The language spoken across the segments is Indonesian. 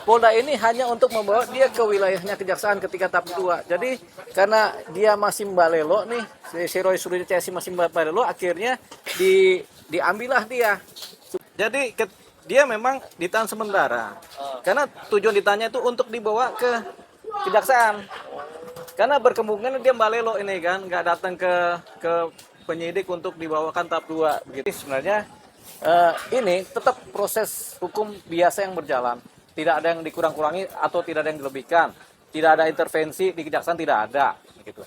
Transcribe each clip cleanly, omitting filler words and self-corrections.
Polda ini hanya untuk membawa dia ke wilayahnya kejaksaan ketika tahap 2. Jadi karena dia masih mbalelo nih, si Roy Suryo CS masih mbalelo, akhirnya diambillah dia. Jadi dia memang ditahan sementara. Karena tujuan ditanya itu untuk dibawa ke kejaksaan. Karena berkemungkinan dia mbalelo ini kan, nggak datang ke penyidik untuk dibawakan tahap 2. Begitu sebenarnya. Ini tetap proses hukum biasa yang berjalan. Tidak ada yang dikurang-kurangi atau tidak ada yang dilebihkan. Tidak ada intervensi di kejaksaan, tidak ada. Gitu.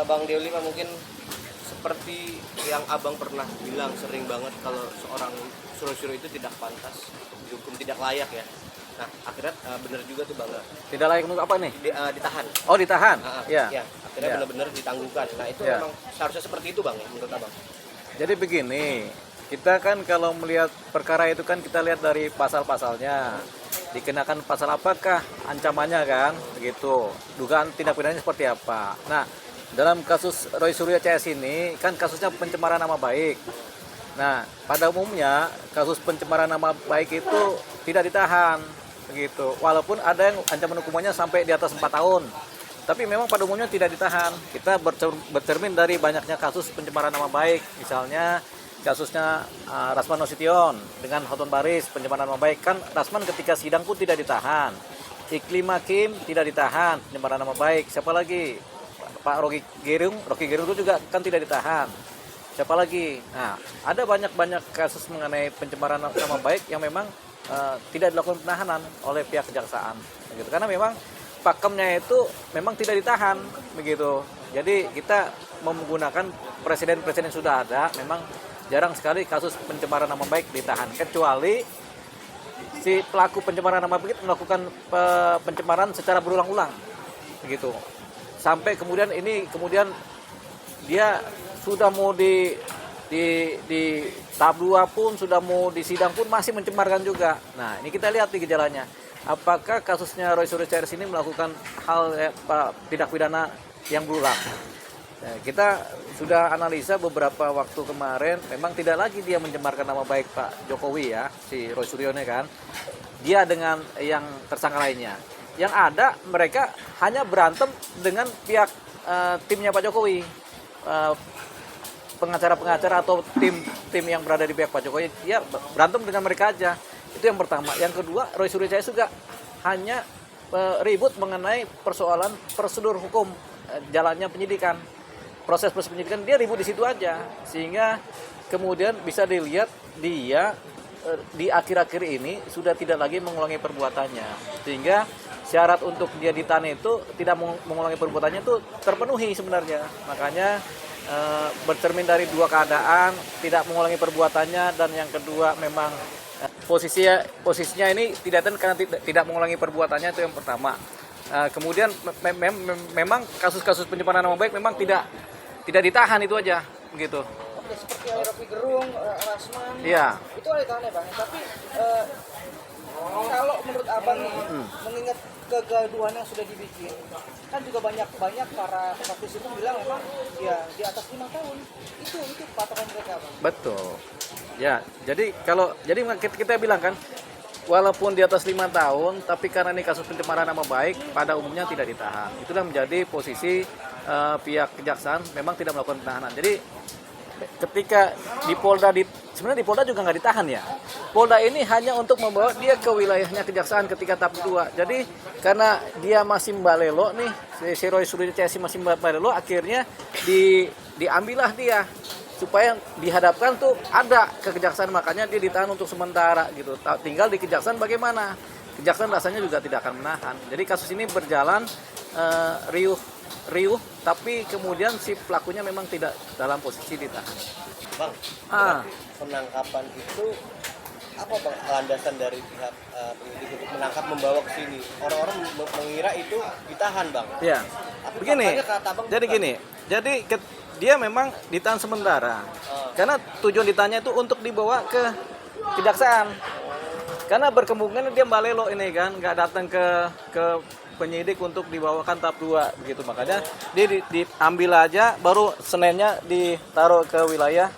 Bang Deoli Pak, mungkin seperti yang abang pernah bilang sering banget kalau seorang Suryo itu tidak pantas, dihukum tidak layak ya. Nah akhirnya benar juga tuh Bang. Tidak layak untuk apa nih? Ditahan. Oh, ditahan? Ya. Ya. Akhirnya Ya. benar-benar ditangguhkan. Nah itu Ya. memang seharusnya seperti itu Bang ya, menurut abang. Jadi begini, kita kan kalau melihat perkara itu kan kita lihat dari pasal-pasalnya. Dikenakan pasal apakah ancamannya kan, begitu. Dugaan tindak pidananya seperti apa. Nah, dalam kasus Roy Suryo CS ini kan kasusnya pencemaran nama baik. Nah, pada umumnya kasus pencemaran nama baik itu tidak ditahan, begitu. Walaupun ada yang ancaman hukumannya sampai di atas 4 tahun. Tapi memang pada umumnya tidak ditahan. Kita bercermin dari banyaknya kasus pencemaran nama baik. Misalnya kasusnya Rasman Nasution dengan Hotton Paris, pencemaran nama baik. Kan Rasman ketika sidang pun tidak ditahan. Iklim Hakim tidak ditahan, pencemaran nama baik. Siapa lagi? Pak Rocky Gerung itu juga kan tidak ditahan. Siapa lagi? Nah, ada banyak kasus mengenai pencemaran nama baik yang memang tidak dilakukan penahanan oleh pihak kejaksaan. Begitu. Karena memang pakemnya itu memang tidak ditahan, begitu. Jadi kita menggunakan presiden sudah ada, memang jarang sekali kasus pencemaran nama baik ditahan, kecuali si pelaku pencemaran nama baik melakukan pencemaran secara berulang-ulang, begitu. Sampai kemudian dia sudah mau di tahap 2 pun, sudah mau disidang pun masih mencemarkan juga. Nah, ini kita lihat di gejalanya. Apakah kasusnya Roy Suryo CS ini melakukan hal tindak pidana yang berulang? Nah, kita sudah analisa beberapa waktu kemarin, memang tidak lagi dia mencemarkan nama baik Pak Jokowi ya, si Roy Suryo ini kan. Dia dengan yang tersangka lainnya. Yang ada mereka hanya berantem dengan pihak timnya Pak Jokowi. Pengacara-pengacara atau tim yang berada di pihak Pak Jokowi, dia berantem dengan mereka aja. Itu yang pertama. Yang kedua, Roy Suryo CS juga hanya ribut mengenai persoalan prosedur hukum jalannya penyidikan. Proses penyidikan dia ribut di situ aja, sehingga kemudian bisa dilihat dia di akhir-akhir ini sudah tidak lagi mengulangi perbuatannya, sehingga syarat untuk dia ditahan itu tidak mengulangi perbuatannya itu terpenuhi sebenarnya. Makanya bercermin dari dua keadaan, tidak mengulangi perbuatannya, dan yang kedua memang posisinya ini tidak karena tidak mengulangi perbuatannya, itu yang pertama. Kemudian memang kasus-kasus pencemaran nama baik memang tidak ditahan, itu aja begitu. Oke, seperti Rocky Gerung, Rasman, Iya. itu ada ditahan ya Bang. Tapi kalau menurut abang nih, mengingat kegaduhan yang sudah dibikin, kan juga banyak para aktivis itu bilang memang ya di atas 5 tahun itu patokan mereka Bang. Betul. Ya, jadi kita bilang kan, walaupun di atas 5 tahun, tapi karena ini kasus pencemaran nama baik, pada umumnya tidak ditahan. Itulah menjadi posisi pihak kejaksaan memang tidak melakukan penahanan. Jadi ketika di Polda, sebenarnya di Polda juga nggak ditahan ya. Polda ini hanya untuk membawa dia ke wilayahnya kejaksaan ketika tahap 2. Jadi karena dia masih mbalelo nih, si Roy Suryo CS masih mbalelo, akhirnya diambillah dia supaya dihadapkan tuh ada ke kejaksaan, makanya dia ditahan untuk sementara gitu. Tinggal di kejaksaan bagaimana. Kejaksaan rasanya juga tidak akan menahan. Jadi kasus ini berjalan riuh, tapi kemudian si pelakunya memang tidak dalam posisi ditahan. Bang, berarti penangkapan itu apa Bang landasan dari pihak penyidik untuk menangkap, membawa ke sini? Orang-orang mengira itu ditahan Bang. Ya, begini. Jadi bukan. gini. Jadi dia memang ditahan sementara. Karena tujuan ditanya itu untuk dibawa ke kejaksaan. Karena berkemungkinan dia mbalelo ini kan, nggak datang ke penyidik untuk dibawakan tahap 2 begitu. Makanya dia diambil aja baru Seninnya ditaruh ke wilayah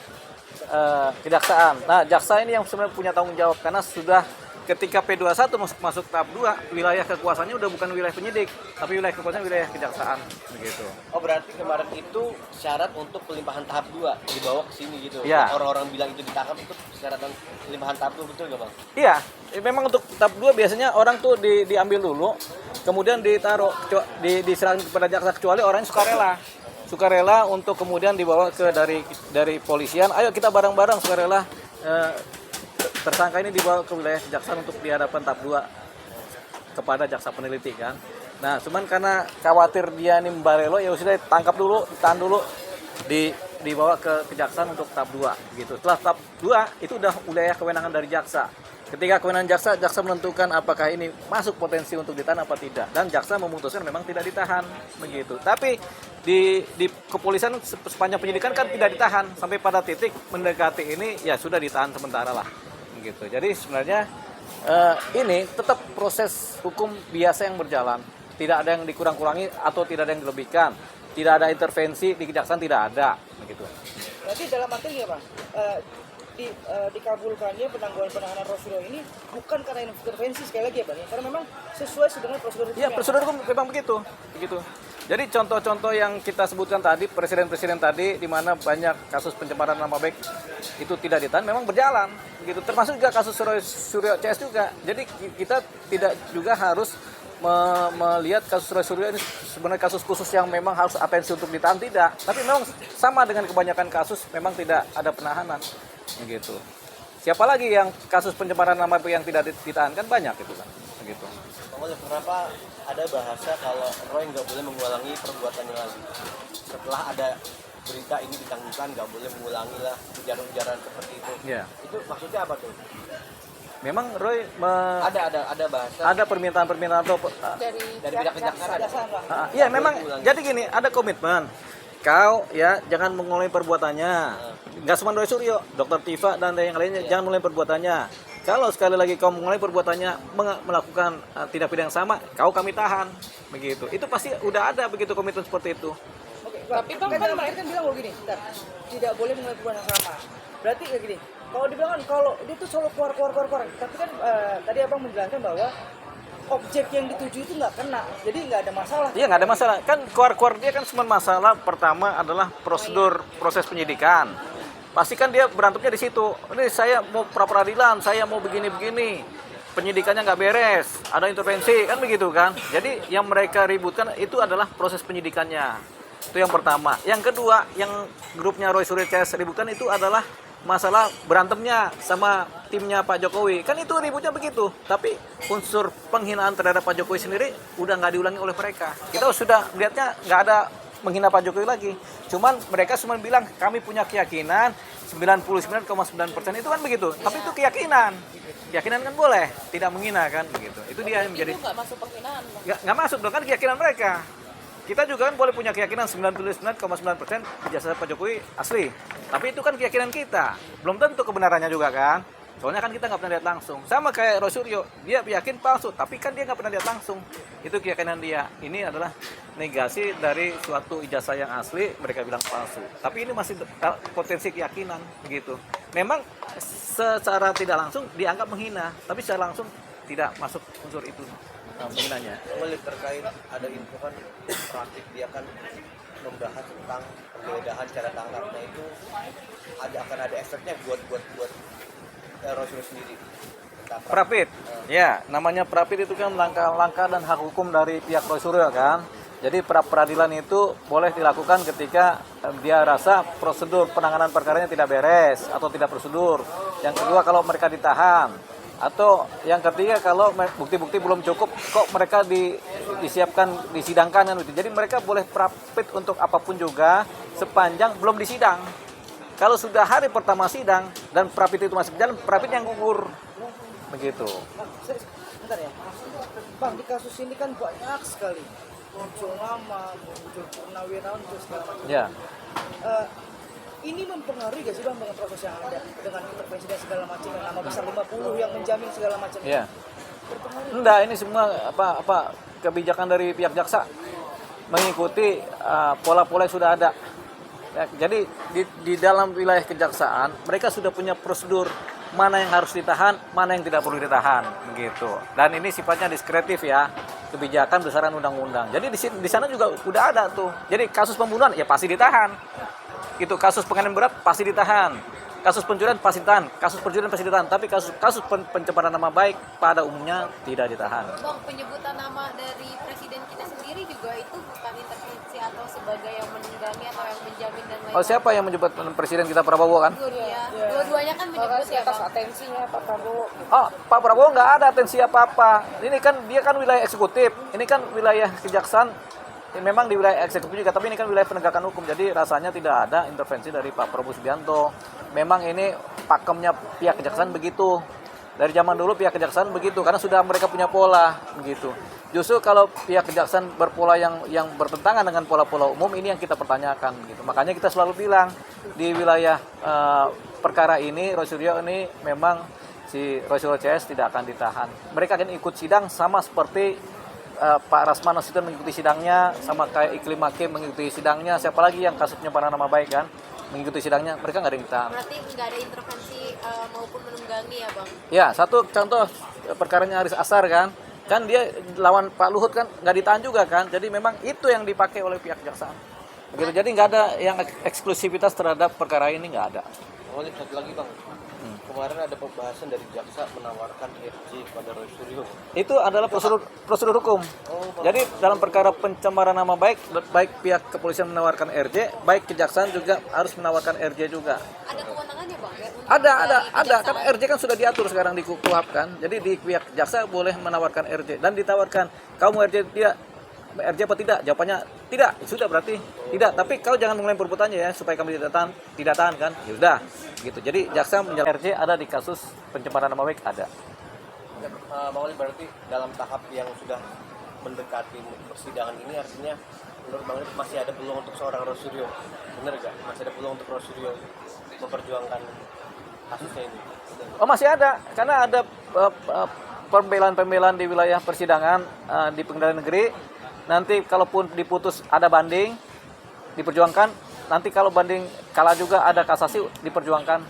kejaksaan. Nah, jaksa ini yang sebenarnya punya tanggung jawab karena sudah ketika P21 masuk tahap 2, wilayah kekuasaannya udah bukan wilayah penyidik, tapi wilayah kekuasaan wilayah kejaksaan begitu. Oh, berarti kemarin itu syarat untuk pelimpahan tahap 2 dibawa ke sini gitu. Iya. Orang-orang bilang itu ditangkap itu syarat pelimpahan tahap 2, betul nggak Bang? Iya, memang untuk tahap 2 biasanya orang tuh diambil dulu, kemudian ditaruh diserahkan kepada jaksa kecuali orangnya sukarela untuk kemudian dibawa ke dari polisian. Ayo kita bareng-bareng sukarela tersangka ini dibawa ke wilayah kejaksaan untuk dihadapkan tahap 2 kepada jaksa peneliti kan. Nah, cuman karena khawatir dia ini membarelo, ya sudah tangkap dulu, ditahan dulu, dibawa ke kejaksaan untuk tahap 2 gitu. Setelah tahap 2 itu udah wilayah kewenangan dari jaksa. Ketika kewenangan jaksa menentukan apakah ini masuk potensi untuk ditahan apa tidak, dan jaksa memutuskan memang tidak ditahan begitu. Tapi di kepolisian sepanjang penyidikan kan tidak ditahan sampai pada titik mendekati ini ya sudah ditahan sementara lah begitu. Jadi sebenarnya ini tetap proses hukum biasa yang berjalan, tidak ada yang dikurang-kurangi atau tidak ada yang dilebihkan, tidak ada intervensi di kejaksaan, tidak ada begitu. Berarti dalam arti ya Bang, dikabulkannya penanganan Rosyuro ini bukan karena intervensi sekali lagi ya Bang, karena memang sesuai dengan prosedur hukum. Iya, prosedur hukum memang begitu. Jadi contoh-contoh yang kita sebutkan tadi, presiden-presiden tadi, di mana banyak kasus pencemaran nama baik itu tidak ditahan, memang berjalan. Begitu. Termasuk juga kasus Suryo CS juga. Jadi kita tidak juga harus melihat kasus Suryo ini sebenarnya kasus khusus yang memang harus atensi untuk ditahan, tidak. Tapi memang sama dengan kebanyakan kasus, memang tidak ada penahanan. Begitu. Siapa lagi yang kasus pencemaran nama baik yang tidak ditahan, kan banyak itu kan. Begitu. Kenapa ada bahasa kalau Roy nggak boleh mengulangi perbuatannya lagi? Setelah ada berita ini ditangguhkan, nggak boleh mengulangi lah ujaran-ujaran seperti itu. Ya. Itu maksudnya apa tuh? Memang Roy Ada bahasa. ada permintaan atau dari pihak kejaksaan. iya memang. Jadi gini, ada komitmen. Kau ya jangan mengulangi perbuatannya. Nggak cuma Roy Suryo, Dr. Tifa dan yang lainnya jangan mengulangi perbuatannya. Kalau sekali lagi kau mengulangi perbuatannya melakukan tindak pidana yang sama, kami tahan. Begitu. Itu pasti udah ada begitu komitmen seperti itu. Oke, tapi Bang kan bilang begini, tidak boleh mengulangi perbuatan yang sama. Berarti kayak gini, kalau dibilang kan kalau dia tuh selalu keluar. Tapi kan tadi Abang menjelaskan bahwa objek yang dituju itu nggak kena, jadi nggak ada masalah. Iya, nggak ada masalah. Kan keluar dia kan cuma masalah pertama adalah proses penyidikan. Pasti kan dia berantemnya di situ. Ini saya mau pra peradilan, saya mau begini-begini. Penyidikannya nggak beres, ada intervensi, kan begitu kan. Jadi yang mereka ributkan itu adalah proses penyidikannya. Itu yang pertama. Yang kedua, yang grupnya Roy Suryo CS ributkan itu adalah masalah berantemnya sama timnya Pak Jokowi. Kan itu ributnya begitu. Tapi unsur penghinaan terhadap Pak Jokowi sendiri udah nggak diulangi oleh mereka. Kita sudah lihatnya nggak ada menghina Pak Jokowi lagi. Cuman mereka cuma bilang kami punya keyakinan 99,9% itu kan begitu. Tapi itu keyakinan. Keyakinan kan boleh, tidak menghina kan begitu. Itu dia yang menjadi. Itu nggak masuk penghinaan. Nggak masuk dong, kan keyakinan mereka. Kita juga kan boleh punya keyakinan 99,9% ijazah Pak Jokowi asli. Tapi itu kan keyakinan kita. Belum tentu kebenarannya juga kan. Soalnya kan kita nggak pernah lihat langsung. Sama kayak Roy Suryo, dia yakin palsu, tapi kan dia nggak pernah lihat langsung. Itu keyakinan dia. Ini adalah negasi dari suatu ijazah yang asli, mereka bilang palsu. Tapi ini masih potensi keyakinan, begitu. Memang secara tidak langsung dianggap menghina, tapi secara langsung tidak masuk unsur itu penghinanya. Terkait ada info kan praktik dia kan membahas tentang penggeledahan cara tangkapnya itu akan ada efeknya buat Rosyuro sendiri. Prapit, ya namanya prapit itu kan langkah-langkah dan hak hukum dari pihak Roy Suryo kan. Jadi pra peradilan itu boleh dilakukan ketika dia rasa prosedur penanganan perkaranya tidak beres atau tidak prosedur. Yang kedua kalau mereka ditahan. Atau yang ketiga kalau bukti-bukti belum cukup kok mereka disiapkan disidangkan kan gitu. Jadi mereka boleh prapit untuk apapun juga sepanjang belum disidang. Kalau sudah hari pertama sidang dan prapit itu masih berjalan, prapit yang gugur. Begitu. Bentar ya. Bang, di kasus ini kan banyak sekali muncul nama, muncul purnawirawan, muncul segala macam. Ya. Ini mempengaruhi gak sih Bang dengan proses yang ada, dengan intervensi dan segala macam, nama besar 50 yang menjamin segala macam? Ya. Berpengaruh. Enggak, ini semua kebijakan dari pihak jaksa mengikuti pola-pola yang sudah ada. Ya, jadi di dalam wilayah kejaksaan mereka sudah punya prosedur mana yang harus ditahan, mana yang tidak perlu ditahan, begitu. Dan ini sifatnya diskretif ya, kebijakan berdasarkan undang-undang. Jadi di sana juga udah ada tuh. Jadi kasus pembunuhan ya pasti ditahan. Itu kasus penganiayaan berat pasti ditahan. Kasus pencurian pasti ditahan. Kasus pencurian pasti ditahan. Tapi kasus pencemaran nama baik pada umumnya tidak ditahan. Bang, penyebutan nama dari presiden kita sendiri juga itu bukan intervensi atau sebagai yang menunggangi atau yang menjamin dan lain-lain. Oh, siapa yang menyebut presiden kita Prabowo kan? Dua-duanya kan menyebut Makasih ya, atas Bang. atensinya Pak Prabowo. Oh, Pak Prabowo nggak ada atensi apa-apa. Ini kan dia kan wilayah eksekutif. Ini kan wilayah kejaksaan. Memang di wilayah eksekutif juga, tapi ini kan wilayah penegakan hukum. Jadi rasanya tidak ada intervensi dari Pak Prabowo Subianto. Memang ini pakemnya pihak kejaksaan begitu. Dari zaman dulu pihak kejaksaan begitu, karena sudah mereka punya pola begitu. Justru kalau pihak kejaksaan berpola yang bertentangan dengan pola-pola umum, ini yang kita pertanyakan gitu. Makanya kita selalu bilang di wilayah perkara ini Roy Suryo ini memang si Roy Suryo CS tidak akan ditahan. Mereka akan ikut sidang sama seperti Pak Rasman Nasution mengikuti sidangnya, sama kayak Iklim Hakim mengikuti sidangnya. Siapa lagi yang kasus pencemaran nama baik kan mengikuti sidangnya, mereka nggak ada yang ditahan. Berarti nggak ada intervensi maupun menunggangi ya, Bang? Ya, satu contoh perkaranya Haris Azhar kan dia lawan Pak Luhut kan nggak ditahan juga kan. Jadi memang itu yang dipakai oleh pihak kejaksaan. Begitu. Jadi nggak ada yang eksklusivitas terhadap perkara ini, nggak ada. Oh, satu lagi Bang. Kemarin ada pembahasan dari jaksa menawarkan RJ kepada Roy Suryo. Itu adalah prosedur hukum. Jadi dalam perkara pencemaran nama baik pihak kepolisian menawarkan RJ, baik kejaksaan juga harus menawarkan RJ juga. Ada kewenangannya, Bang? Ya, untuk Ada. kejaksaan? Kan RJ kan sudah diatur sekarang di KUHP kan. Jadi di pihak jaksa boleh menawarkan RJ dan ditawarkan, kamu RJ tidak RJ apa tidak? Jawabannya tidak. Sudah berarti tidak. Tapi kau jangan mengulangi perbuatannya ya supaya kami tidak tahan kan. Ya sudah. Gitu. Jadi jaksa menjalankan RJ ada di kasus pencemaran nama baik ada. Bang Oli, berarti dalam tahap yang sudah mendekati persidangan ini artinya menurut Bang Oli masih ada peluang untuk seorang Roy Suryo. Benar nggak? Masih ada peluang untuk Roy Suryo memperjuangkan kasusnya ini. Oh, masih ada. Karena ada pembelaan-pembelaan di wilayah persidangan di Pengadilan Negeri. Nanti kalaupun diputus ada banding diperjuangkan. Nanti kalau banding kalah juga ada kasasi diperjuangkan.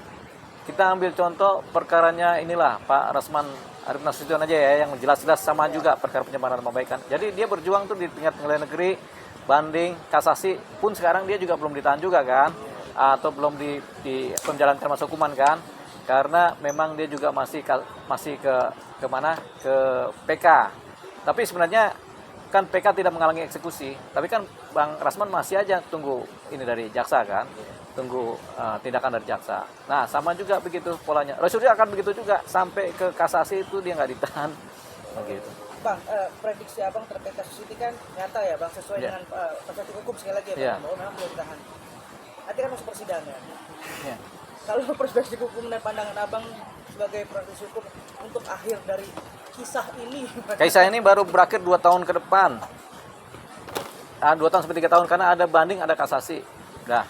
Kita ambil contoh perkaranya inilah Pak Rasman Arif Nasution aja ya, yang jelas-jelas sama juga perkara pencemaran nama baik kan. Jadi dia berjuang tuh di tingkat pengadilan negeri, banding, kasasi pun sekarang dia juga belum ditahan juga kan, atau belum menjalankan masa hukuman kan, karena memang dia juga masih ke mana, ke PK. Tapi sebenarnya kan PK tidak menghalangi eksekusi, tapi kan Bang Rasman masih aja tunggu ini dari jaksa kan, tunggu tindakan dari jaksa. Nah sama juga begitu polanya. Roy Suryo akan begitu juga sampai ke kasasi itu dia nggak ditahan, begitu. Bang, prediksi abang terkait kasus ini kan nyata ya bang, sesuai dengan perspektif hukum sekali lagi ya bang, bahwa memang belum ditahan. Nanti kan masuk persidangan. Ya. Kalau perspektif hukum dan pandangan abang sebagai praktisi hukum untuk akhir dari kisah ini. Kisah ini baru berakhir 2 tahun ke depan. 2 tahun sampai 3 tahun karena ada banding, ada kasasi. Nah,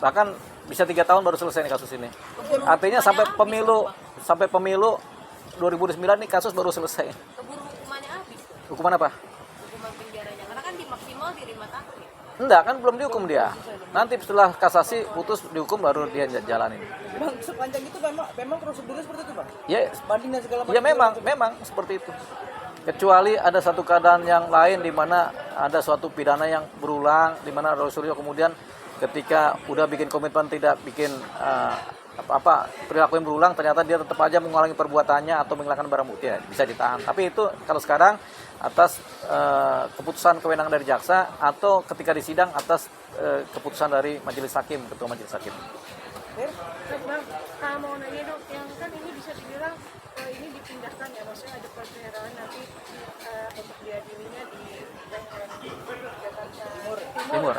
bahkan bisa 3 tahun baru selesai nih kasus ini. Artinya sampai pemilu 2009 nih kasus baru selesai. Keburu hukumannya habis. Hukuman apa? Hukuman penjaranya. Karena kan di maksimal di 5 tahun ya. Enggak, kan belum dihukum dia. Nanti setelah kasasi putus dihukum baru dia jalanin. Bang, sepanjang itu memang prosedurnya seperti itu bang? Ya, Banding dan segala macam. ya memang seperti itu. Kecuali ada satu keadaan yang lain di mana ada suatu pidana yang berulang, di mana Roy Suryo kemudian ketika udah bikin komitmen tidak bikin perilaku yang berulang, ternyata dia tetap aja mengulangi perbuatannya atau menghilangkan barang bukti, ya bisa ditahan. Tapi itu kalau sekarang atas keputusan kewenangan dari jaksa atau ketika di sidang atas keputusan dari majelis hakim, ketua majelis hakim. Bang, mau nanya dong, yang kan ini bisa dibilang ini dipindahkan ya, maksudnya ada persidangan nanti untuk diadilinya di Jakarta Timur.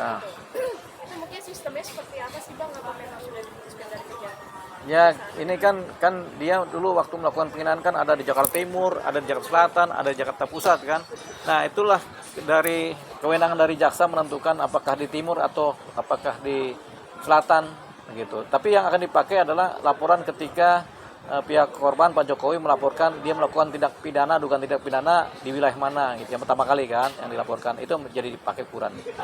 Itu mungkin sistemnya seperti apa sih bang? Apa memang sudah diputuskan dari kejahatan? Ya, ini kan dia dulu waktu melakukan penghinaan kan ada di Jakarta Timur, ada di Jakarta Selatan, ada di Jakarta Pusat kan. Nah, itulah dari kewenangan dari jaksa menentukan apakah di timur atau apakah di selatan gitu. Tapi yang akan dipakai adalah laporan ketika pihak korban Pak Jokowi melaporkan dia melakukan dugaan tindak pidana di wilayah mana gitu. Yang pertama kali kan yang dilaporkan itu menjadi pakai ukuran gitu.